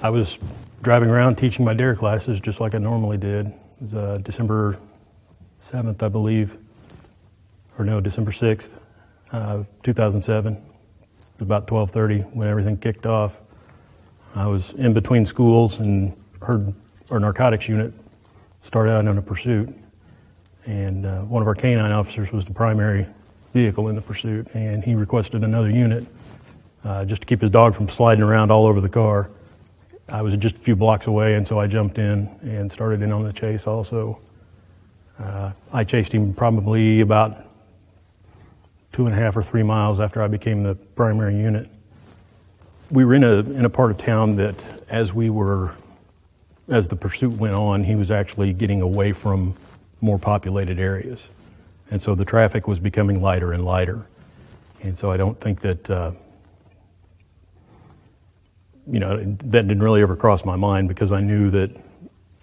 I was driving around teaching my dare classes just like I normally did. It was December 7th, I believe, or no, December 6th, 2007. It was about 12:30 when everything kicked off. I was in between schools and heard our narcotics unit start out on a pursuit. And one of our canine officers was the primary vehicle in the pursuit, and he requested another unit just to keep his dog from sliding around all over the car. I was just a few blocks away, and so I jumped in and started in on the chase also. I chased him probably about 2.5 or 3 miles after I became the primary unit. We were in a part of town that as the pursuit went on, he was actually getting away from more populated areas. And so the traffic was becoming lighter and lighter. And so I don't think that, that didn't really ever cross my mind, because I knew that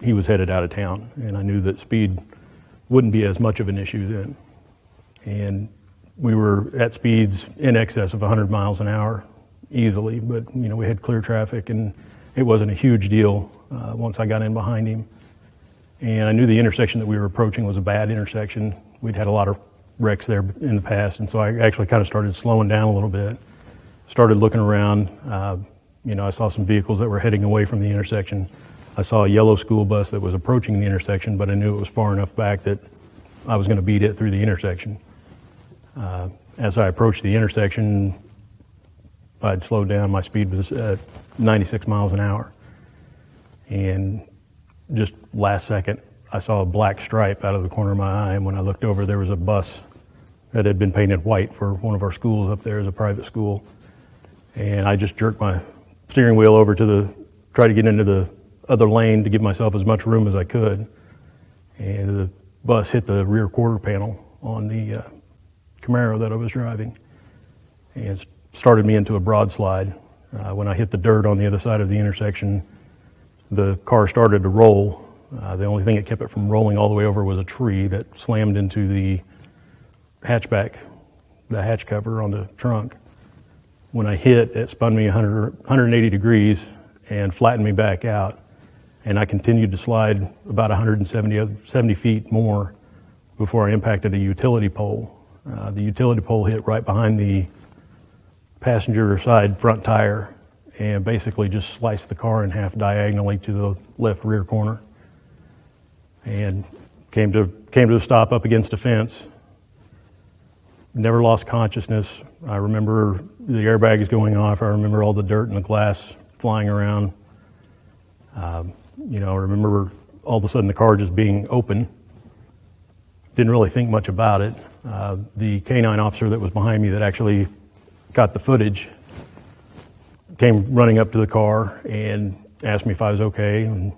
he was headed out of town, and I knew that speed wouldn't be as much of an issue then. And we were at speeds in excess of 100 miles an hour easily, but we had clear traffic, and it wasn't a huge deal once I got in behind him. And I knew the intersection that we were approaching was a bad intersection. We'd had a lot of wrecks there in the past, and so I actually kind of started slowing down a little bit, started looking around. I saw some vehicles that were heading away from the intersection. I saw a yellow school bus that was approaching the intersection, but I knew it was far enough back that I was going to beat it through the intersection. As I approached the intersection, I'd slowed down. My speed was at 96 miles an hour. And just last second, I saw a black stripe out of the corner of my eye, and when I looked over, there was a bus that had been painted white for one of our schools up there as a private school. And I just jerked my steering wheel over to try to get into the other lane to give myself as much room as I could. And the bus hit the rear quarter panel on the Camaro that I was driving, and started me into a broad slide. When I hit the dirt on the other side of the intersection, the car started to roll. The only thing that kept it from rolling all the way over was a tree that slammed into the hatchback, the hatch cover on the trunk. When I hit, it spun me 180 degrees and flattened me back out. And I continued to slide about 170 feet more before I impacted a utility pole. The utility pole hit right behind the passenger side front tire and basically just sliced the car in half diagonally to the left rear corner, and came to a stop up against a fence. Never lost consciousness. I remember the airbags going off. I remember all the dirt and the glass flying around. I remember all of a sudden the car just being open. Didn't really think much about it. The canine officer that was behind me that actually got the footage came running up to the car and asked me if I was okay. And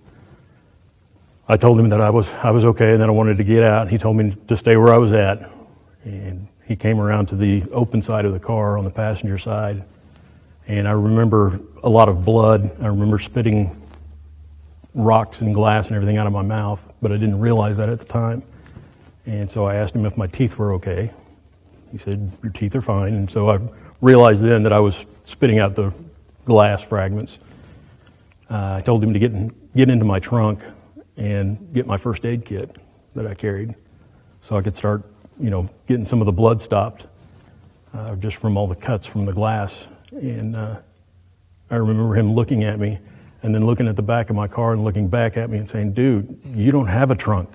I told him that I was okay, and then I wanted to get out. And he told me to stay where I was at. And he came around to the open side of the car on the passenger side. And I remember a lot of blood. I remember spitting rocks and glass and everything out of my mouth, but I didn't realize that at the time. And so I asked him if my teeth were okay. He said, "Your teeth are fine." And so I realized then that I was spitting out the glass fragments. I told him to get into my trunk and get my first aid kit that I carried, so I could start, getting some of the blood stopped just from all the cuts from the glass. And I remember him looking at me and then looking at the back of my car and looking back at me and saying, "Dude, you don't have a trunk."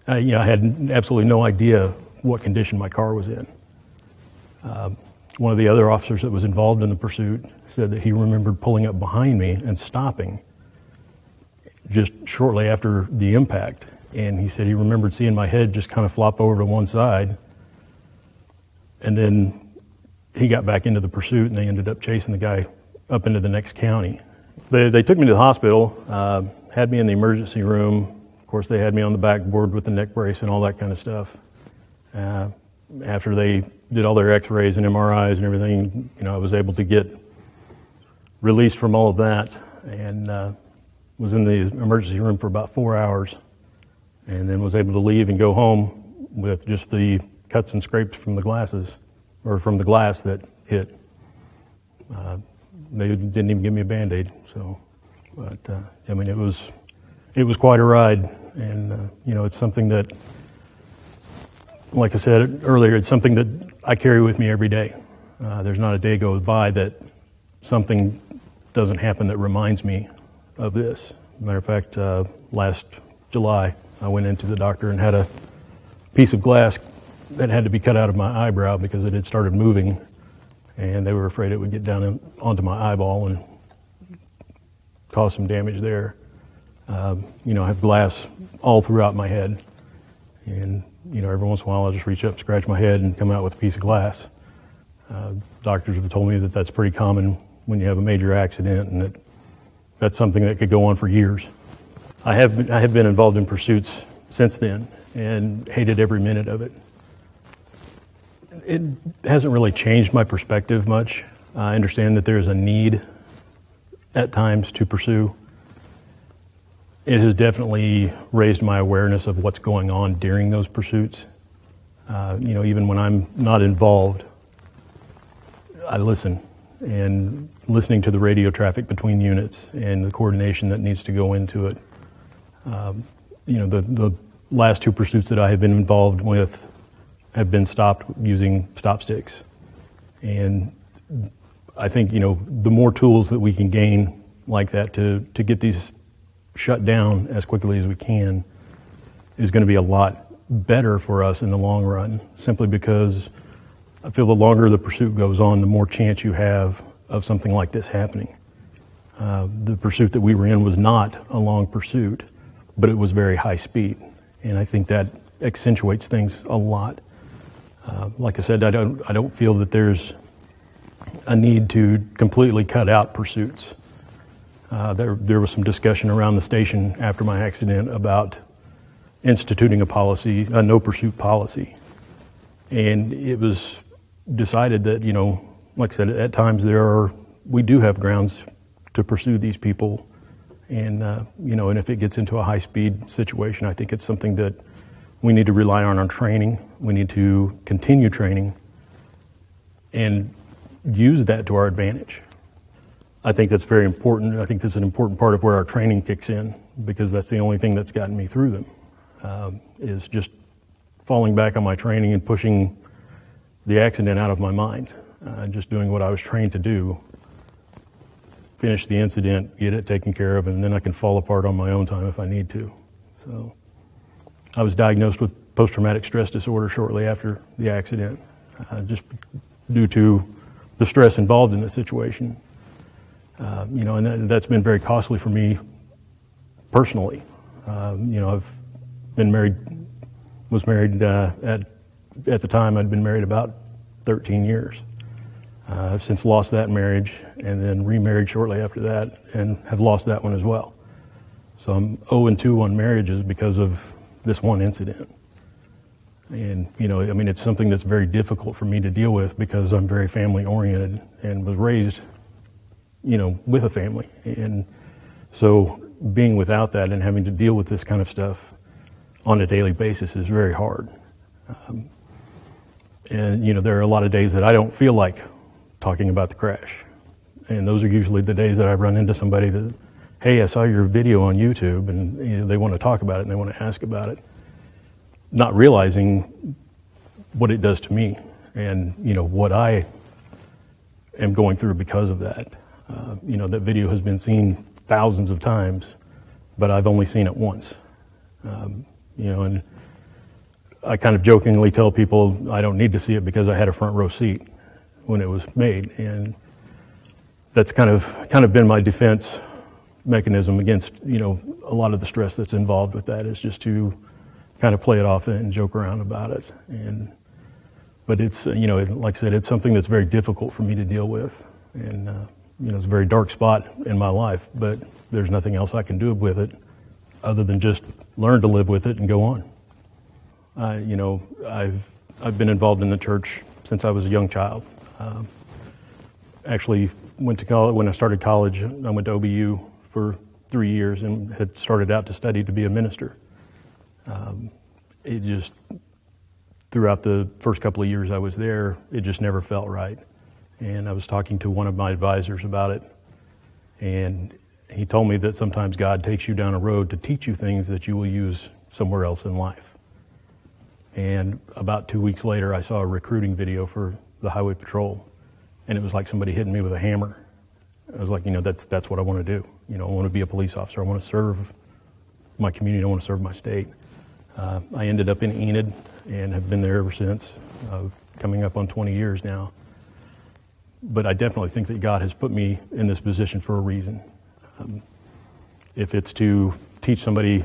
I had absolutely no idea what condition my car was in. One of the other officers that was involved in the pursuit said that he remembered pulling up behind me and stopping just shortly after the impact. And he said he remembered seeing my head just kind of flop over to one side. And then he got back into the pursuit, and they ended up chasing the guy up into the next county. They took me to the hospital, had me in the emergency room. Of course, they had me on the backboard with the neck brace and all that kind of stuff. After they did all their x-rays and MRIs and everything, I was able to get released from all of that, and was in the emergency room for about 4 hours, and then was able to leave and go home with just the cuts and scrapes from the glasses, or from the glass that hit. They didn't even give me a Band-Aid, so But I mean, it was quite a ride, and it's something that, like I said earlier, it's something that I carry with me every day. There's not a day goes by that something doesn't happen that reminds me of this. Matter of fact, last July, I went into the doctor and had a piece of glass that had to be cut out of my eyebrow because it had started moving, and they were afraid it would get down onto my eyeball and cause some damage there. I have glass all throughout my head, and every once in a while I'll just reach up, scratch my head, and come out with a piece of glass. Doctors have told me that that's pretty common when you have a major accident, and that's something that could go on for years. I have been involved in pursuits since then and hated every minute of it. It hasn't really changed my perspective much. I understand that there's a need at times to pursue. It has definitely raised my awareness of what's going on during those pursuits. Even when I'm not involved, I listen, and listening to the radio traffic between units and the coordination that needs to go into it. The last two pursuits that I have been involved with have been stopped using stop sticks. And I think, the more tools that we can gain like that to get these shut down as quickly as we can is going to be a lot better for us in the long run, simply because I feel the longer the pursuit goes on, the more chance you have of something like this happening. The pursuit that we were in was not a long pursuit, but it was very high speed, and I think that accentuates things a lot. Like I said, I don't feel that there's a need to completely cut out pursuits. There was some discussion around the station after my accident about instituting a no pursuit policy, and it was decided that, like I said, at times we do have grounds to pursue these people, and and if it gets into a high speed situation, I think it's something that we need to rely on our training. We need to continue training and use that to our advantage. I think that's very important. I think that's an important part of where our training kicks in, because that's the only thing that's gotten me through them, is just falling back on my training and pushing the accident out of my mind, just doing what I was trained to do, finish the incident, get it taken care of, and then I can fall apart on my own time if I need to. So I was diagnosed with post-traumatic stress disorder shortly after the accident, just due to the stress involved in the situation. And that's been very costly for me personally. I've been was married at the time. I'd been married about 13 years. I've since lost that marriage and then remarried shortly after that and have lost that one as well. So I'm 0-2 on marriages because of this one incident. And, it's something that's very difficult for me to deal with because I'm very family oriented and was raised, with a family. And so being without that and having to deal with this kind of stuff on a daily basis is very hard. There are a lot of days that I don't feel like talking about the crash. And those are usually the days that I run into somebody that, hey, I saw your video on YouTube, and they want to talk about it and they want to ask about it, not realizing what it does to me and, what I am going through because of that. That video has been seen thousands of times, but I've only seen it once. And I kind of jokingly tell people I don't need to see it because I had a front row seat when it was made, and that's kind of been my defense mechanism against a lot of the stress that's involved with that, is just to kind of play it off and joke around about it. But it's like I said, it's something that's very difficult for me to deal with, and it's a very dark spot in my life. But there's nothing else I can do with it other than just learn to live with it and go on. I've been involved in the church since I was a young child. Actually went to college. When I started college, I went to OBU for 3 years and had started out to study to be a minister. It just, throughout the first couple of years I was there, it just never felt right. And I was talking to one of my advisors about it, and he told me that sometimes God takes you down a road to teach you things that you will use somewhere else in life. And about 2 weeks later, I saw a recruiting video for the Highway Patrol, and it was like somebody hitting me with a hammer. I was like, that's what I want to do. I want to be a police officer. I want to serve my community. I want to serve my state. I ended up in Enid and have been there ever since, coming up on 20 years now. But I definitely think that God has put me in this position for a reason. If it's to teach somebody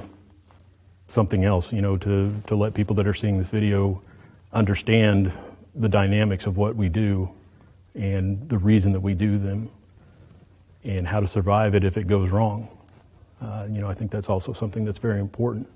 something else, to let people that are seeing this video understand the dynamics of what we do and the reason that we do them and how to survive it if it goes wrong. I think that's also something that's very important.